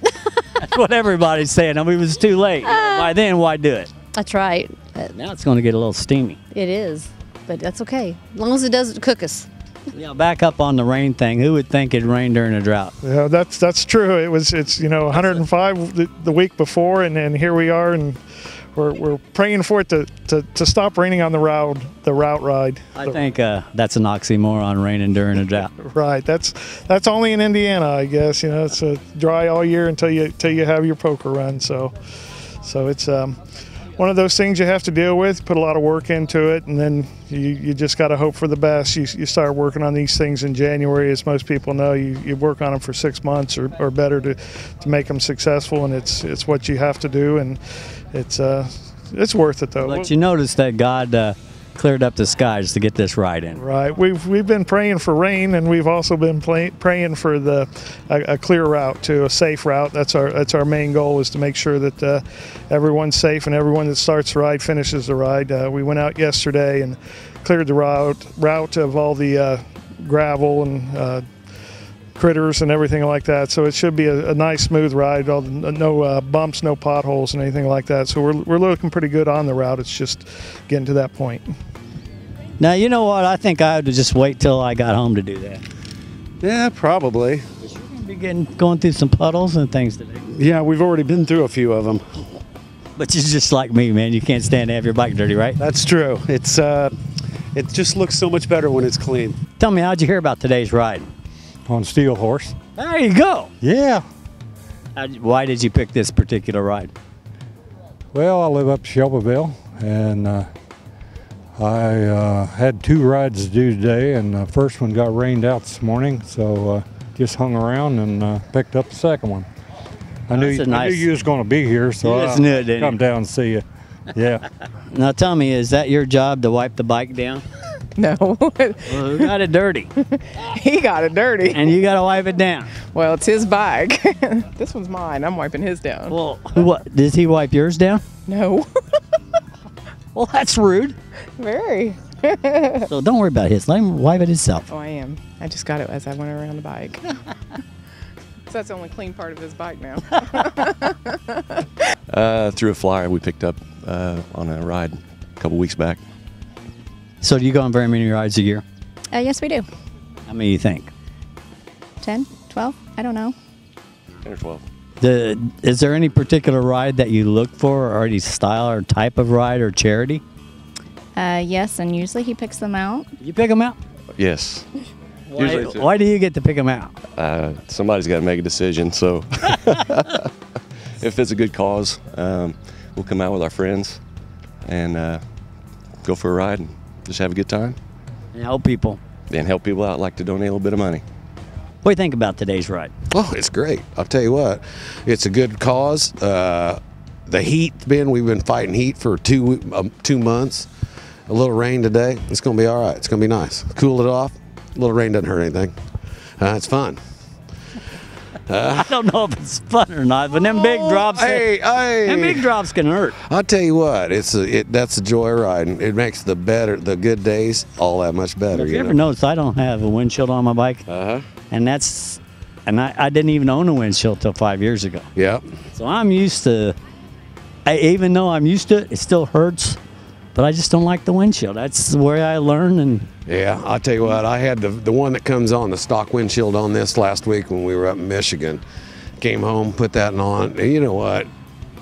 That's what everybody's saying. I mean, it was too late. By then, why do it? That's right. Now it's going to get a little steamy. It is, but that's okay. As long as it doesn't cook us. Yeah, back up on the rain thing. Who would think it'd rain during a drought? Yeah, that's true. It's 105 the week before, and here we are, and we're praying for it to stop raining on the route ride. I think that's an oxymoron, raining during a drought. Right. That's only in Indiana, I guess. You know, it's dry all year until you have your poker run. So it's one of those things you have to deal with, put a lot of work into it, and then you just got to hope for the best. You start working on these things in January, as most people know. You work on them for 6 months or better to make them successul, and it's what you have to do, and it's worth it, though. But you notice that God cleared up the skies to get this ride in. Right. We've been praying for rain, and we've also been praying for a clear route, to a safe route. That's our main goal, is to make sure that everyone's safe and everyone that starts the ride finishes the ride. We went out yesterday and cleared the route of all the gravel and critters and everything like that, so it should be a nice smooth ride. No bumps, no potholes and anything like that, so we're looking pretty good on the route. It's just getting to that point. Now, you know what, I think I had to just wait till I got home to do that. Yeah, probably. You're going to be going through some puddles and things today. Yeah, we've already been through a few of them. But you're just like me, man. You can't stand to have your bike dirty, right? That's true. It just looks so much better when it's clean. Tell me, how'd you hear about today's ride? On Steel Horse. There you go. Yeah. Why did you pick this particular ride? Well, I live up Shelbyville, and I had 2 rides to do today, and the first one got rained out this morning, so just hung around and picked up the second one. I knew you was going to be here, so I come down and see you. Yeah. Now tell me, is that your job to wipe the bike down? No. Well, who got it dirty? He got it dirty. And you got to wipe it down. Well, it's his bike. This one's mine. I'm wiping his down. Well, what? Does he wipe yours down? No. Well, that's rude. Very. So don't worry about his. Let him wipe it himself. Oh, I am. I just got it as I went around the bike. So that's the only clean part of his bike now. Through a flyer we picked up on a ride a couple weeks back. So do you go on very many rides a year? Yes, we do. How many do you think? 10, 12, I don't know. 10 or 12. Is there any particular ride that you look for, or any style or type of ride or charity? Yes, and usually he picks them out. You pick them out? Yes. Why do you get to pick them out? Somebody's got to make a decision. So if it's a good cause, we'll come out with our friends and go for a ride and just have a good time. And help people. And help people out, like to donate a little bit of money. What do you think about today's ride? Oh, it's great. I'll tell you what, it's a good cause. The heat, we've been fighting heat for 2 months. A little rain today, it's going to be all right. It's going to be nice. Cool it off. A little rain doesn't hurt anything. It's fun. I don't know if it's fun or not, but them big drops, them big drops can hurt. I'll tell you what, that's the joy of riding. It makes the good days all that much better. If you ever notice, I don't have a windshield on my bike, and I didn't even own a windshield till 5 years ago. Yeah. So I'm used to. Even though I'm used to it, it still hurts. But I just don't like the windshield. That's the way I learn. And yeah, I'll tell you what, I had the one that comes on, the stock windshield on this last week when we were up in Michigan. Came home, put that on, and you know what?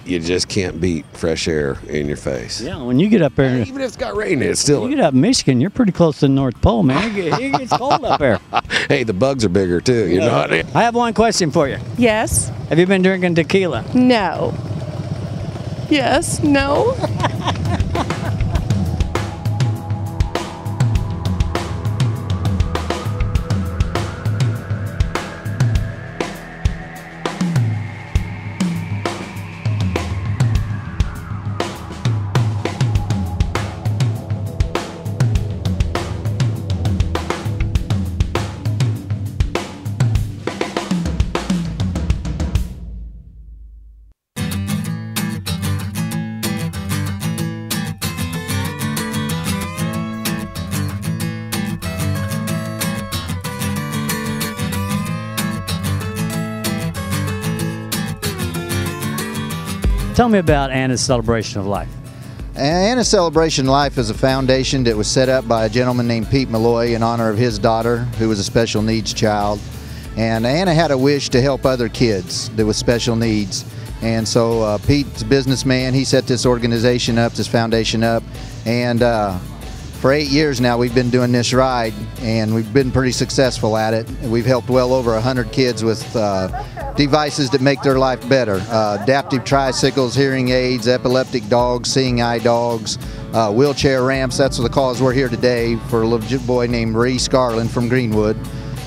You just can't beat fresh air in your face. Yeah, when you get up there. Even if it's got rain, it's still. You get up in Michigan, you're pretty close to the North Pole, man. It gets cold up there. Hey, the bugs are bigger too, you know what I mean? I have one question for you. Yes. Have you been drinking tequila? No. Yes. No. Tell me about Anna's Celebration of Life. Anna's Celebration of Life is a foundation that was set up by a gentleman named Pete Malloy in honor of his daughter, who was a special needs child. And Anna had a wish to help other kids that with special needs. And so Pete's a businessman. He set this organization up, this foundation up. And for 8 years now, we've been doing this ride, and we've been pretty successful at it. We've helped well over 100 kids with devices that make their life better. Adaptive tricycles, hearing aids, epileptic dogs, seeing eye dogs, wheelchair ramps. That's the cause we're here today for a little boy named Reeves from Greenwood.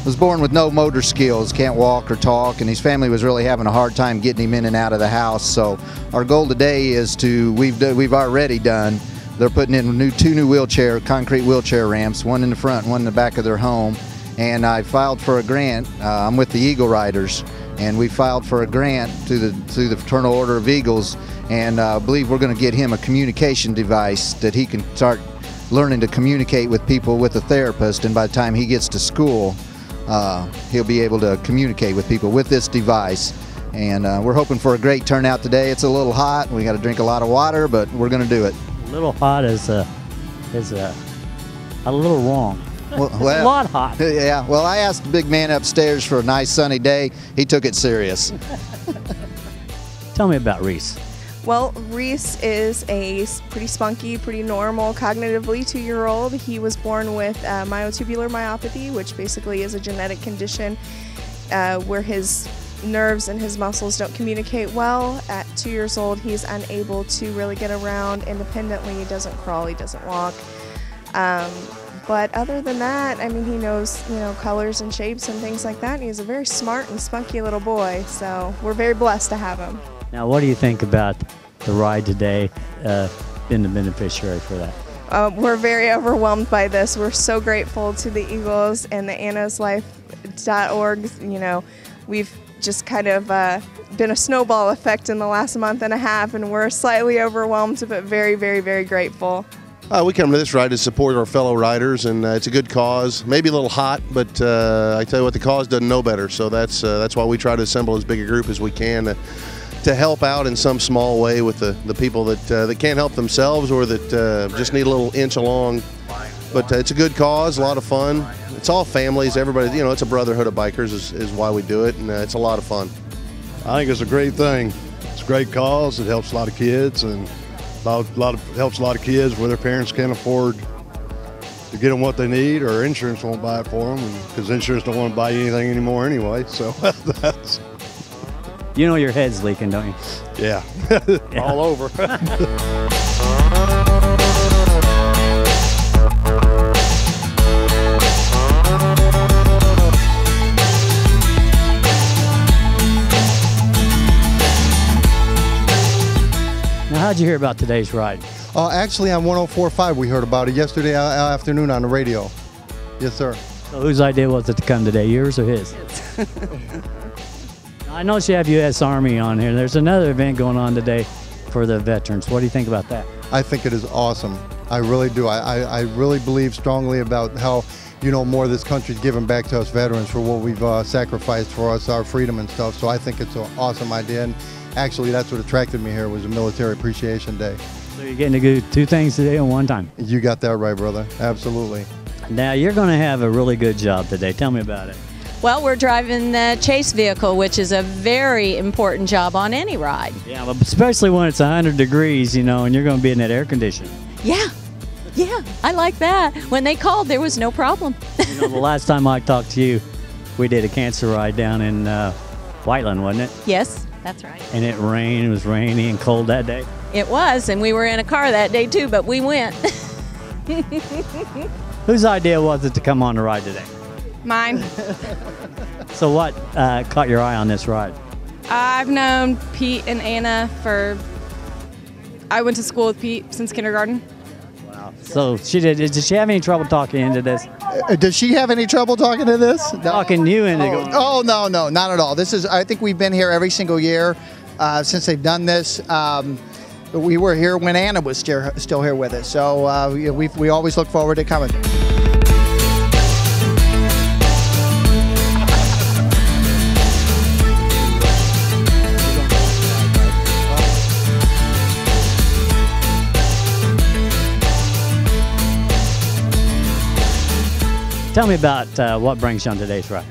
Was born with no motor skills, can't walk or talk, and his family was really having a hard time getting him in and out of the house. So our goal today is we've already done. They're putting in two new concrete wheelchair ramps, one in the front, one in the back of their home. And I filed for a grant. I'm with the Eagle Riders, and we filed for a grant through the Fraternal Order of Eagles, and I believe we're going to get him a communication device that he can start learning to communicate with people with a therapist, and by the time he gets to school, he'll be able to communicate with people with this device. And we're hoping for a great turnout today. It's a little hot. We got to drink a lot of water, but we're going to do it. A little hot is a little wrong. Well, it's a lot hot. Yeah. Well, I asked the big man upstairs for a nice sunny day. He took it serious. Tell me about Reese. Well, Reese is a pretty spunky, pretty normal, cognitively 2-year-old. He was born with myotubular myopathy, which basically is a genetic condition where his nerves and his muscles don't communicate well. At 2 years old, he's unable to really get around independently. He doesn't crawl, he doesn't walk. But other than that, I mean, he knows, colors and shapes and things like that. And he's a very smart and spunky little boy, so we're very blessed to have him. Now, what do you think about the ride today, being the beneficiary for that? We're very overwhelmed by this. We're so grateful to the Eagles and the AnnasLife.org. We've just kind of been a snowball effect in the last month and a half, and we're slightly overwhelmed, but very, very, very grateful. We come to this ride to support our fellow riders, and it's a good cause. Maybe a little hot, but I tell you what, the cause doesn't know better. So that's why we try to assemble as big a group as we can to help out in some small way with the people that can't help themselves, or that just need a little inch along but it's a good cause, a lot of fun. It's all families, everybody, it's a brotherhood of bikers is why we do it, and it's a lot of fun. I think it's a great thing. It's a great cause. It helps a lot of kids, and helps a lot of kids where their parents can't afford to get them what they need, or insurance won't buy it for them, because insurance don't want to buy you anything anymore anyway. So that's. You know your head's leaking, don't you? Yeah, all over. Now, how'd you hear about today's ride? Actually, on 104.5, we heard about it yesterday afternoon on the radio. Yes, sir. So whose idea was it to come today, yours or his? I know you have U.S. Army on here. There's another event going on today for the veterans. What do you think about that? I think it is awesome. I really do. I really believe strongly about how, more of this country's giving back to us veterans for what we've sacrificed for us, our freedom and stuff. So I think it's an awesome idea. And actually, that's what attracted me here, was a Military Appreciation Day. So you're getting to do two things today at one time? You got that right, brother. Absolutely. Now, you're going to have a really good job today. Tell me about it. Well, we're driving the chase vehicle, which is a very important job on any ride. Yeah, but especially when it's 100 degrees, and you're going to be in that air conditioning. Yeah, I like that. When they called, there was no problem. The last time I talked to you, we did a cancer ride down in Whiteland, wasn't it? Yes, that's right. And it rained. It was rainy and cold that day. It was, and we were in a car that day too, but we went. Whose idea was it to come on the ride today? Mine. So what caught your eye on this ride? I've known Pete and Anna I went to school with Pete since kindergarten. Wow. So did she have any trouble talking into this? Does she have any trouble talking to this? No. Talking you into going? Oh, no, not at all. I think we've been here every single year since they've done this. We were here when Anna was still here with us. So we always look forward to coming. Tell me about what brings you on today's ride.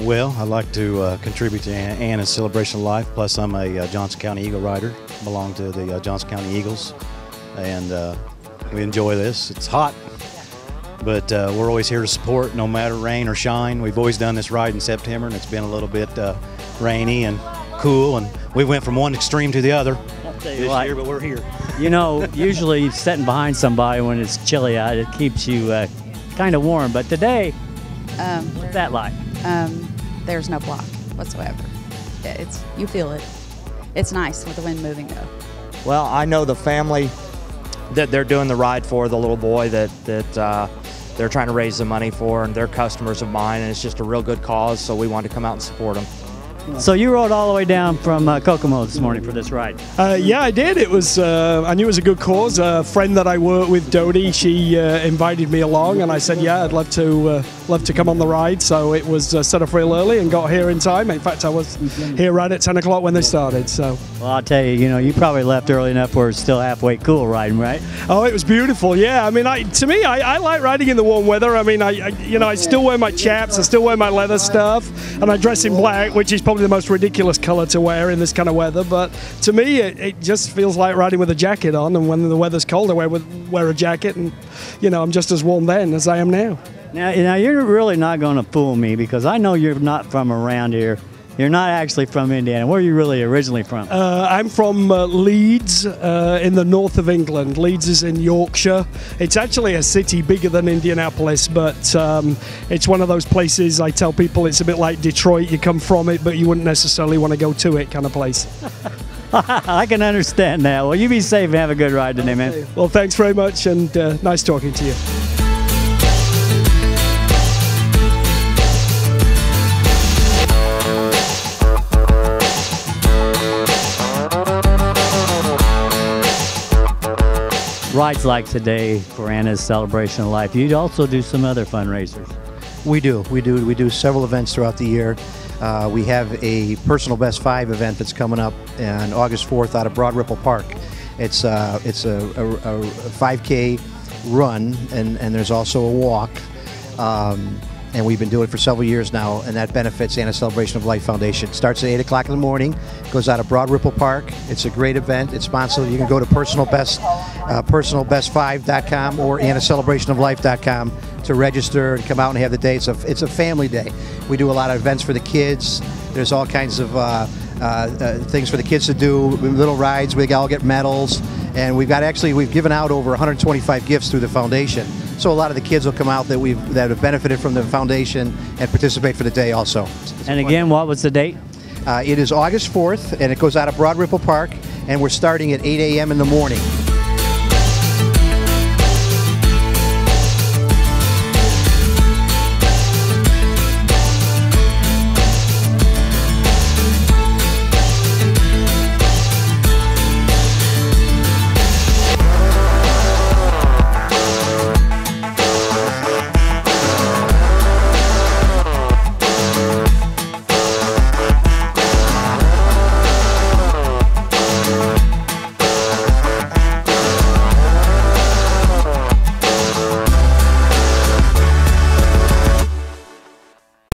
Well, I'd like to contribute to Anna's Celebration of Life, plus I'm a Johnson County Eagle rider, belong to the Johnson County Eagles, and we enjoy this. It's hot, but we're always here to support, no matter rain or shine. We've always done this ride in September, and it's been a little bit rainy and cool, and we went from one extreme to the other this year, but we're here. Usually sitting behind somebody when it's chilly out, it keeps you kind of warm, but today, what's that like? There's no block whatsoever. You feel it. It's nice with the wind moving though. Well, I know the family that they're doing the ride for, the little boy that they're trying to raise the money for, and they're customers of mine, and it's just a real good cause, so we wanted to come out and support them. So you rode all the way down from Kokomo this morning for this ride? Yeah, I did. It was. I knew it was a good cause. A friend that I work with, Dodie, she invited me along, and I said, "Yeah, I'd love to come on the ride." So it was set off real early and got here in time. In fact, I was here right at 10 o'clock when they started. So. Well, I'll tell you, you probably left early enough where it's still halfway cool riding, right? Oh, it was beautiful. Yeah, I mean, to me, I like riding in the warm weather. I mean, I still wear my chaps, I still wear my leather stuff, and I dress in black, which is probably the most ridiculous color to wear in this kind of weather, but to me it just feels like riding with a jacket on, and when the weather's cold I wear a jacket, and I'm just as warm then as I am now. Now you're really not going to fool me, because I know you're not from around here. You're not actually from Indiana. Where are you really originally from? I'm from Leeds in the north of England. Leeds is in Yorkshire. It's actually a city bigger than Indianapolis, but it's one of those places I tell people it's a bit like Detroit. You come from it, but you wouldn't necessarily want to go to it kind of place. I can understand that. Well, you be safe and have a good ride today, man. Well, thanks very much, and nice talking to you. Rides like today for Anna's Celebration of Life. You also do some other fundraisers. We do several events throughout the year. We have a Personal Best 5 event that's coming up on August 4th out of Broad Ripple Park. It's a 5K run, and there's also a walk. And we've been doing it for several years now, and that benefits Anna Celebration of Life Foundation. It starts at 8 o'clock in the morning, goes out of Broad Ripple Park. It's a great event. It's sponsored. You can go to personalbest5.com or annacelebrationoflife.com to register and come out and have the day. It's a family day. We do a lot of events for the kids. There's all kinds of things for the kids to do, little rides. We all get medals, and we've given out over 125 gifts through the foundation. So a lot of the kids will come out that have benefited from the foundation and participate for the day also. And again, what was the date? It is August 4th, and it goes out of Broad Ripple Park, and we're starting at 8 a.m. in the morning.